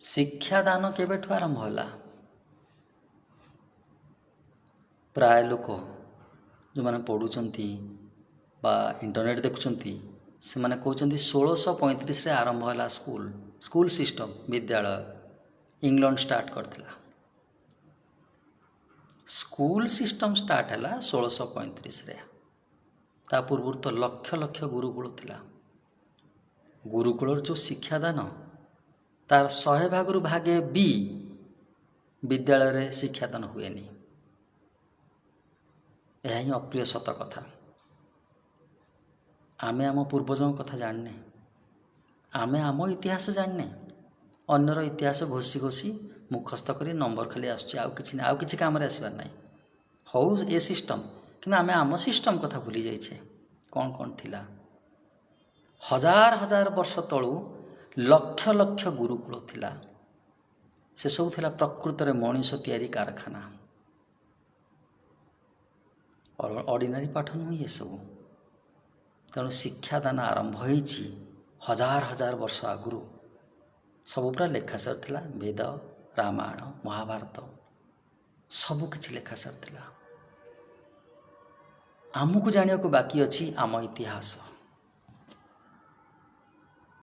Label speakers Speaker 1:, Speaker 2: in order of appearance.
Speaker 1: ଶିକ୍ଷାଦାନ କେବେଠୁ ଆରମ୍ଭ ହେଲା? ପ୍ରାୟ ଲୋକ ଯେଉଁମାନେ ପଢ଼ୁଛନ୍ତି ବା ଇଣ୍ଟରନେଟ୍ ଦେଖୁଛନ୍ତି ସେମାନେ କହୁଛନ୍ତି 1635ରେ ଆରମ୍ଭ ହେଲା ସ୍କୁଲ ସିଷ୍ଟମ୍, ବିଦ୍ୟାଳୟ ଇଂଲଣ୍ଡ ଷ୍ଟାର୍ଟ କରିଥିଲା। ସ୍କୁଲ ସିଷ୍ଟମ୍ ଷ୍ଟାର୍ଟ ହେଲା 1635ରେ। ତା ପୂର୍ବରୁ ତ ଲକ୍ଷ ଲକ୍ଷ ଗୁରୁକୁଳ ଥିଲା। ଗୁରୁକୁଳର ଯେଉଁ ଶିକ୍ଷାଦାନ ତାର 100 ଭାଗରୁ ଭାଗେ ବି ବିଦ୍ୟାଳୟରେ ଶିକ୍ଷାଦାନ ହୁଏନି। ଏହା ହିଁ ଅପ୍ରିୟ ସତ କଥା। ଆମେ ଆମ ପୂର୍ବଜଙ୍କ କଥା ଜାଣିନେ, ଆମେ ଆମ ଇତିହାସ ଜାଣିନେ, ଅନ୍ୟର ଇତିହାସ ଘୋଷି ଘୋଷି ମୁଖସ୍ଥ କରି ନମ୍ବର ଖାଲି ଆସୁଛି, ଆଉ କିଛି ନାହିଁ, ଆଉ କିଛି କାମରେ ଆସିବାର ନାହିଁ। ହଉ ଏ ସିଷ୍ଟମ୍, କିନ୍ତୁ ଆମେ ଆମ ସିଷ୍ଟମ୍ କଥା ଭୁଲି ଯାଇଛେ। କ'ଣ ଥିଲା? ହଜାର ହଜାର ବର୍ଷ ତଳୁ ଲକ୍ଷ ଲକ୍ଷ ଗୁରୁକୁଳ ଥିଲା। ସେସବୁ ଥିଲା ପ୍ରକୃତରେ ମଣିଷ ତିଆରି କାରଖାନା। ଅର୍ଡ଼ିନାରୀ ପାଠ ନୁହେଁ ଏସବୁ। ତେଣୁ ଶିକ୍ଷାଦାନ ଆରମ୍ଭ ହୋଇଛି ହଜାର ହଜାର ବର୍ଷ ଆଗରୁ। ସବୁ ପୁରା ଲେଖା ସରିଥିଲା। ବେଦ, ରାମାୟଣ, ମହାଭାରତ ସବୁକିଛି ଲେଖା ସରିଥିଲା। ଆମକୁ ଜାଣିବାକୁ ବାକି ଅଛି ଆମ ଇତିହାସ।